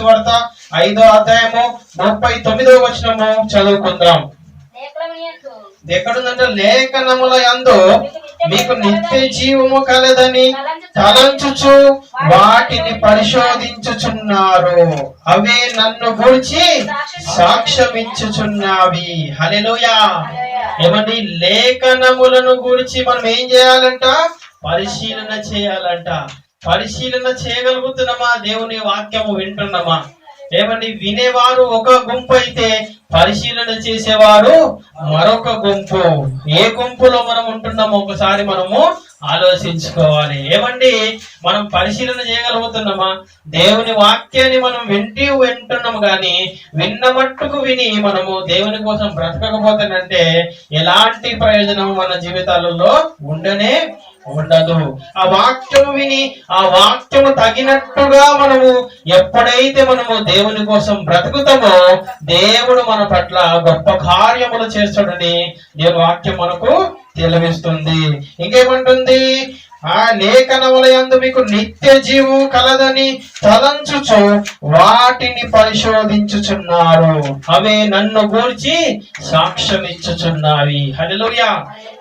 సువార్త 5వ అధ్యాయము 39వ వచనము చదువుకుందాం. ఎక్కడుందంటే లేఖనముల యందు మీకు నిత్య జీవము కలదని తలంచుచు వాటిని పరిశోధించుచున్నారు, అవే నన్ను గూర్చి సాక్ష్యమిచ్చుచున్నవి. హల్లెలూయా. ఏమండి, లేఖనములను గురించి మనం ఏం చేయాలంట? పరిశీలన చేయాలంట. పరిశీలన చేయగలుగుతున్నామా? దేవుని వాక్యము వింటున్నామా? ఏమండి, వినేవారు ఒక గుంపు అయితే పరిశీలన చేసేవారు మరొక గుంపు. ఏ గుంపులో మనం ఉంటున్నామో ఒకసారి మనము ఆలోచించుకోవాలి. ఏమండి, మనం పరిశీలన చేయగలుగుతున్నామా? దేవుని వాక్యాన్ని మనం వింటున్నాము కానీ విన్న మట్టుకు విని మనము దేవుని కోసం బ్రతకకపోతేనంటే ఎలాంటి ప్రయోజనం మన జీవితాలలో ఉండదు. ఆ వాక్యం విని ఆ వాక్యము తగినట్టుగా మనము ఎప్పుడైతే మనము దేవుని కోసం బ్రతుకుతామో దేవుడు మన పట్ల గొప్ప కార్యములు చేస్తాడని దేవుని వాక్యం మనకు తెలివిస్తుంది. ఇంకేమంటుంది? ఆ లేఖనముల యందు మీకు నిత్య జీవం కలదని తలంచుచు వాటిని పరిశోధించుచున్నారు, అవే నన్ను గూర్చి సాక్ష్యం ఇచ్చుచున్నవి. హల్లెలూయా.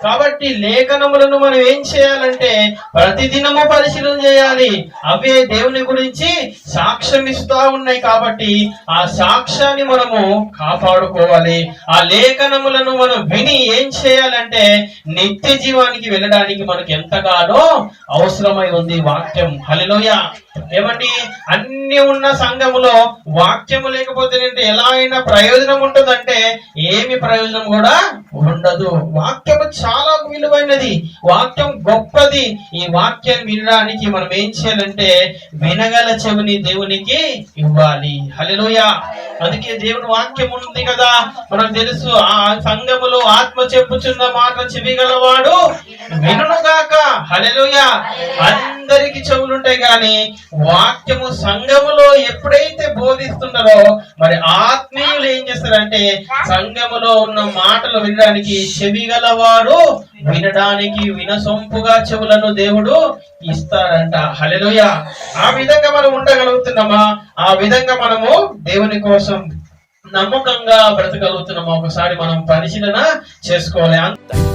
కాబట్టి లేఖనములను మనం ఏం చేయాలంటే ప్రతిదినము పరిశీలన చేయాలి. అవే దేవుని గురించి సాక్ష్యం ఇస్తా ఉన్నాయి కాబట్టి ఆ సాక్ష్యాన్ని మనము కాపాడుకోవాలి. ఆ లేఖనములను మనం విని ఏం చేయాలంటే నిత్య జీవానికి వెళ్ళడానికి మనకి ఎంతగానో అవసరమై ఉంది వాక్యం. హల్లెలూయా. ఏమండి, అన్ని ఉన్న సంఘములో వాక్యము లేకపోతే ఎలా అయినా ప్రయోజనం ఉంటుందంటే ఏమి ప్రయోజనం కూడా ఉండదు. వాక్యము చాలా విలువైనది, వాక్యం గొప్పది. ఈ వాక్యాన్ని వినడానికి మనం ఏం చేయాలంటే వినగల చెవిని దేవునికి ఇవ్వాలి. హల్లెలూయా. అందుకే దేవుని వాక్యం ఉంది కదా, మనకు తెలుసు. ఆ సంఘములో ఆత్మ చెప్పుచున్న మాట చెవిగలవాడు వినుగాక. హల్లెలూయా. అందరికి చెవులుంటాయి కానీ వాక్యము సంఘములో ఎప్పుడైతే బోధిస్తున్నారో మరి ఆత్మీయులు ఏం చేస్తారంటే సంఘములో ఉన్న మాటలు వినడానికి చెవిగలవారు వినడానికి వినసొంపుగా చెవులను దేవుడు ఇస్తారంట. హల్లెలూయా. ఆ విధంగా మనం ఉండగలుగుతున్నామా? ఆ విధంగా మనము దేవుని కోసం నమ్మకంగా బ్రతకగలుగుతున్నామా? ఒకసారి మనం పరిశీలన చేసుకోవాలి.